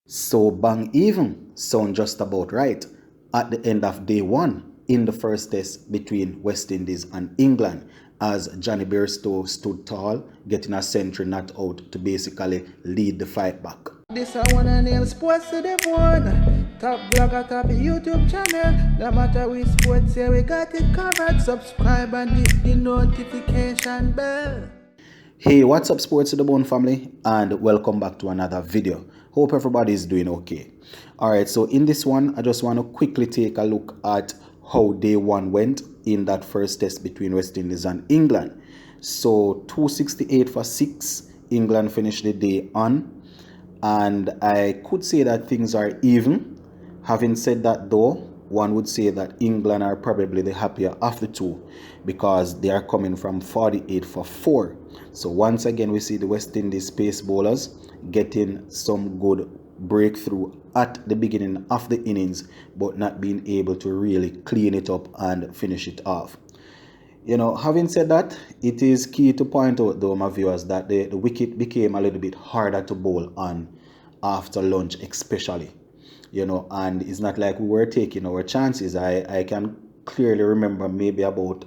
So bang even sound just about right at the end of day one in the first test between West Indies and England as Johnny Bairstow stood tall, getting a century not out to basically lead the fight back. This I wanna nail sports to the bone. Top blogger, top YouTube channel. No matter which sports, yeah, we got it covered. Subscribe and hit the notification bell. Hey, what's up, Sports to the Bone family, and welcome back to another video. Hope everybody is doing okay. Alright, so in this one, I just want to quickly take a look at how day one went in that first test between West Indies and England. So 268 for 6, England finished the day on, and I could say that things are even. Having said that though, one would say that England are probably the happier of the two because they are coming from 48 for 4. So once again, we see the West Indies pace bowlers getting some good breakthrough at the beginning of the innings, but not being able to really clean it up and finish it off. Having said that, it is key to point out though, my viewers, that the wicket became a little bit harder to bowl on after lunch especially. And it's not like we were taking our chances. I can clearly remember maybe about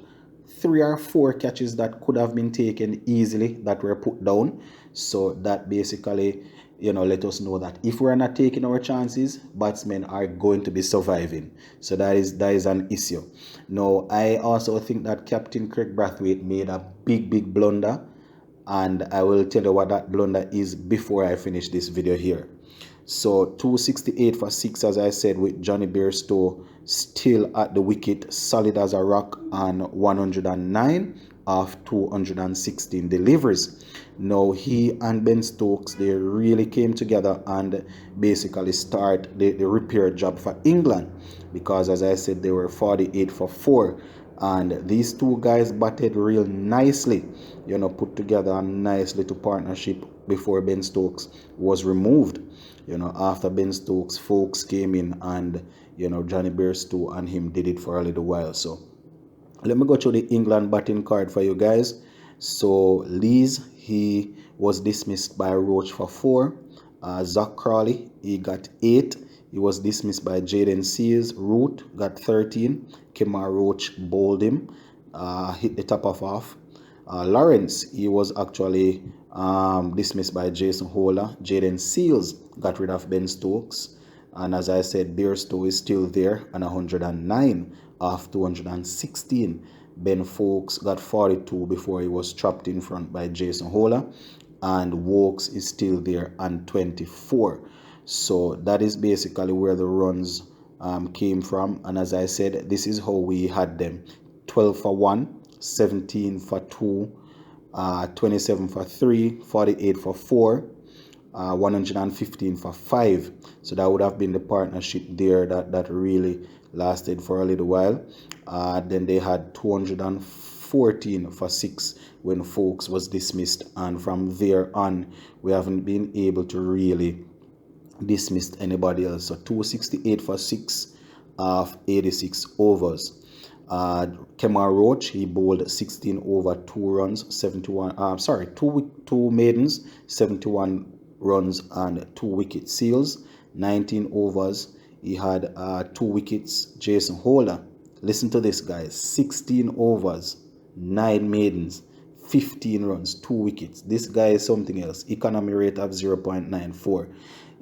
3 or 4 catches that could have been taken easily that were put down. So that basically, let us know that if we're not taking our chances, batsmen are going to be surviving. So that is an issue. Now, I also think that Captain Craig Brathwaite made a big blunder, and I will tell you what that blunder is before I finish this video here. So 268 for 6, as I said, with Johnny Bairstow still at the wicket, solid as a rock, on 109 of 216 deliveries. Now he and Ben Stokes, they really came together and basically start the repair job for England, because as I said, they were 48 for 4. And these two guys batted real nicely, put together a nice little partnership before Ben Stokes was removed. After Ben Stokes, folks came in and, Johnny Bairstow and him did it for a little while. So let me go through the England batting card for you guys. So Lees, he was dismissed by Roach for 4. Zach Crawley, he got 8. He was dismissed by Jaden Sears. Root got 13. Kemar Roach bowled him, hit the top off. Lawrence, he was actually dismissed by Jason Holder. Jaden Seals got rid of Ben Stokes. And as I said, Bairstow is still there on 109 of 216. Ben Foakes got 42 before he was trapped in front by Jason Holder. And Wokes is still there on 24. So that is basically where the runs came from. And as I said, this is how we had them: 12 for 1, 17 for 2, 27 for 3, 48 for 4, 115 for 5. So that would have been the partnership there that really lasted for a little while. Then they had 214 for 6 when Foakes was dismissed, and from there on we haven't been able to really dismiss anybody else. So 268 for 6 of 86 overs. Kemar Roach, he bowled 16 over 2 runs, 71 two maidens, 71 runs and 2 wicket seals. 19 overs, he had 2 wickets. Jason Holder, listen to this, guys: 16 overs, 9 maidens, 15 runs, 2 wickets. This guy is something else. Economy rate of 0.94.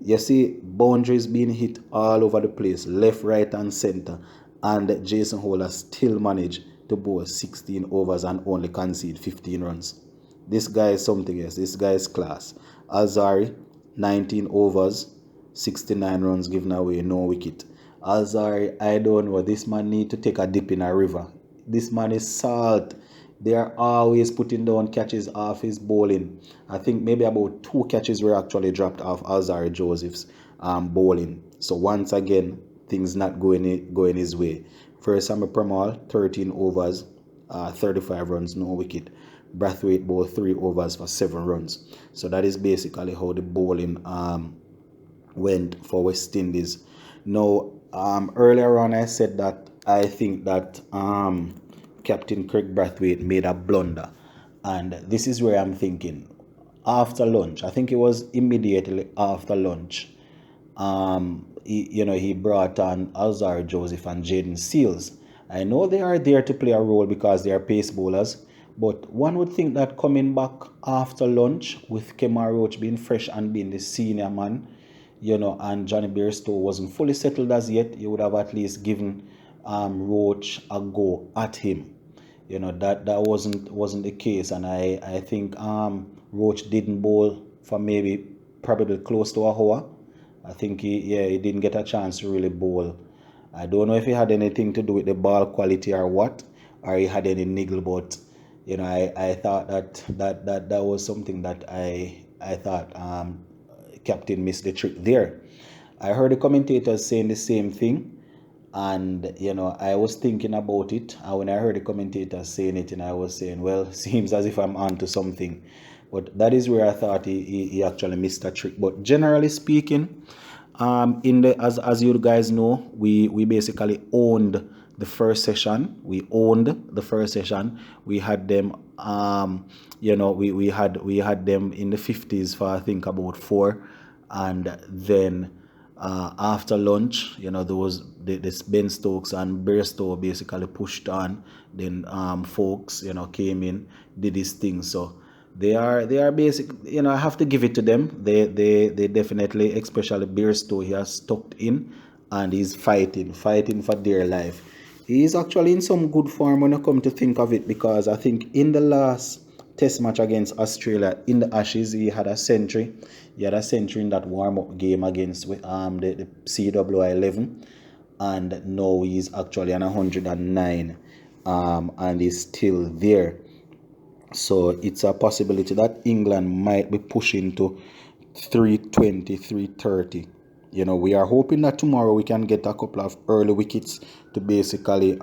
You see boundaries being hit all over the place, left, right and center, and Jason Holder still managed to bowl 16 overs and only concede 15 runs. This guy is something else. This guy is class. Alzari, 19 overs, 69 runs given away, no wicket. Alzari, I don't know, this man need to take a dip in a river. This man is salt. They are always putting down catches off his bowling. I think maybe about 2 catches were actually dropped off Alzari Joseph's bowling. So once again, things not going his way. First, Sammy Pramal, 13 overs, 35 runs, no wicket. Brathwaite bowled 3 overs for 7 runs. So that is basically how the bowling went for West Indies. Now, earlier on I said that I think that Captain Craig Brathwaite made a blunder, and this is where I'm thinking. After lunch, I think it was immediately after lunch, he brought on Alzar Joseph and Jaden Seals. I know they are there to play a role because they are pace bowlers, but one would think that coming back after lunch with Kemar Roach being fresh and being the senior man, and Johnny Bairstow wasn't fully settled as yet, you would have at least given Roach a go at him. That wasn't the case, and I think Roach didn't bowl for probably close to a hour. I think he didn't get a chance to really bowl. I don't know if he had anything to do with the ball quality or what, or he had any niggle, but I thought that was something that I thought Captain missed the trick there. I heard the commentators saying the same thing, and I was thinking about it, and when I heard the commentators saying it, and I was saying, well, seems as if I'm onto something. But that is where I thought he actually missed a trick. But generally speaking, as you guys know, we basically owned the first session. We had them we had them in the 50s for I think about 4, and then after lunch, this Ben Stokes and Bairstow basically pushed on. Then folks, came in, did this thing. So they are basic. I have to give it to them. They definitely, especially Bairstow, he has stuck in and he's fighting for dear life. He is actually in some good form when I come to think of it, because I think in the last Test match against Australia in the Ashes, he had a century. He had a century in that warm-up game against the CWI 11, and now he's actually on 109, and he's still there. So it's a possibility that England might be pushing to 320, 330. We are hoping that tomorrow we can get a couple of early wickets to basically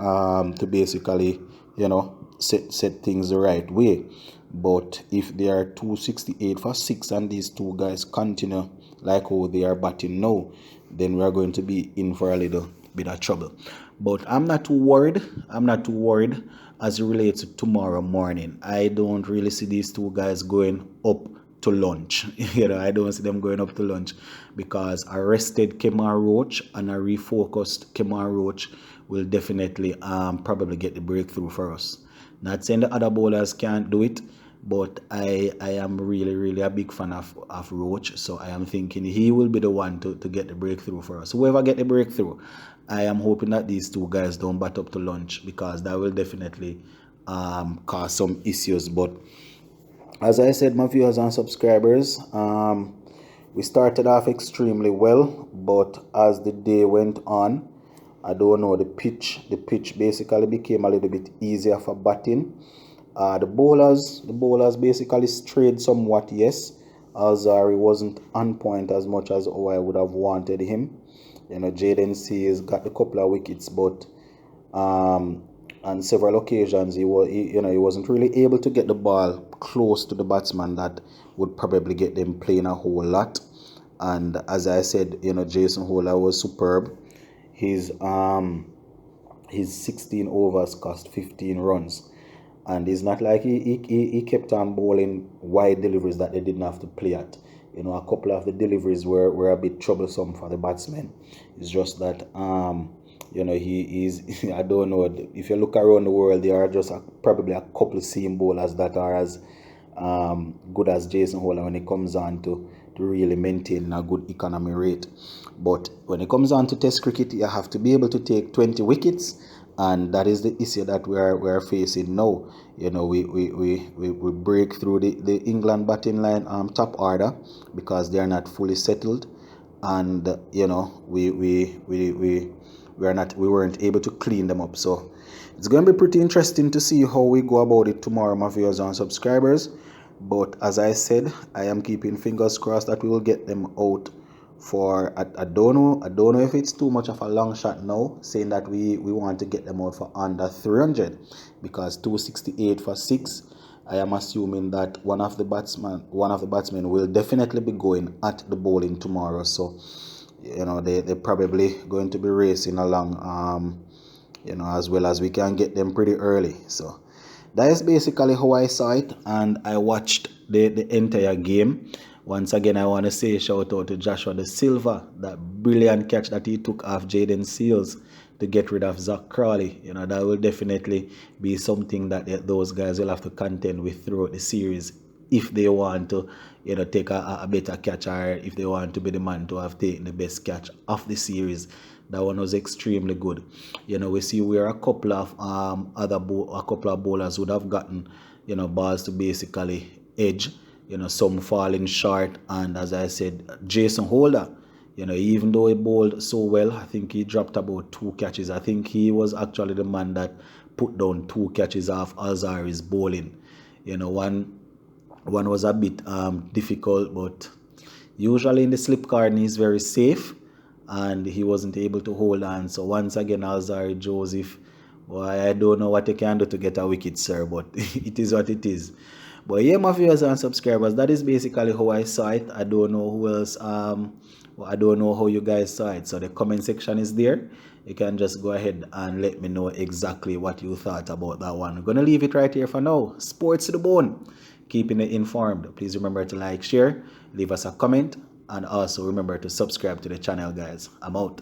set things the right way. But if they are 268 for 6 and these two guys continue like how they are batting now, then we are going to be in for a little bit of trouble. But I'm not too worried as it relates to tomorrow morning. I don't really see these two guys going up to lunch. I don't see them going up to lunch, because a rested Kemar Roach and a refocused Kemar Roach will definitely probably get the breakthrough for us. Not saying the other bowlers can't do it, but I am really a big fan of Roach, so I am thinking he will be the one to get the breakthrough for us. Whoever get the breakthrough, I am hoping that these two guys don't bat up to lunch, because that will definitely cause some issues. But as I said, my viewers and subscribers, we started off extremely well, but as the day went on, I don't know, the pitch basically became a little bit easier for batting. The bowlers basically strayed somewhat, yes. Alzari wasn't on point as much as I would have wanted him. Jaden Seals got a couple of wickets, but on several occasions he wasn't really able to get the ball close to the batsman that would probably get them playing a whole lot. And as I said, Jason Holder was superb. His 16 overs cost 15 runs. And it's not like he kept on bowling wide deliveries that they didn't have to play at. A couple of the deliveries were a bit troublesome for the batsmen. It's just that, he's, I don't know, if you look around the world, there are just probably a couple of seam bowlers that are as good as Jason Holder when it comes on to really maintain a good economy rate. But when it comes on to Test cricket, you have to be able to take 20 wickets. And that is the issue that we are facing now. We break through the England batting line top order because they are not fully settled, and we weren't able to clean them up. So it's going to be pretty interesting to see how we go about it tomorrow, my viewers and subscribers. But as I said, I am keeping fingers crossed that we will get them out. For I don't know if it's too much of a long shot now, saying that we want to get them out for under 300, because 268 for 6, I am assuming that one of the batsmen will definitely be going at the bowling tomorrow. So they're probably going to be racing along as well as we can get them pretty early. So that is basically how I saw it, and I watched the entire game. Once again, I want to say shout out to Joshua De Silva, that brilliant catch that he took off Jaden Seals to get rid of Zach Crawley. You know, that will definitely be something that those guys will have to contend with throughout the series if they want to, you know, take a better catch, or if they want to be the man to have taken the best catch of the series. That one was extremely good. You know, we see where a couple of a couple of bowlers would have gotten, you know, balls to basically edge. You know, some falling short, and as I said, Jason Holder, you know, even though he bowled so well, I think he dropped about 2 catches. I think he was actually the man that put down 2 catches off Alzari's bowling. You know, one was a bit difficult, but usually in the slip card he's very safe, and he wasn't able to hold on. So once again, Alzari Joseph, well, I don't know what you can do to get a wicket, sir, but it is what it is. But yeah, my viewers and subscribers, that is basically how I saw it. I don't know who else, I don't know how you guys saw it. So the comment section is there. You can just go ahead and let me know exactly what you thought about that one. I'm going to leave it right here for now. Sports to the bone. Keeping it informed. Please remember to like, share, leave us a comment, and also remember to subscribe to the channel, guys. I'm out.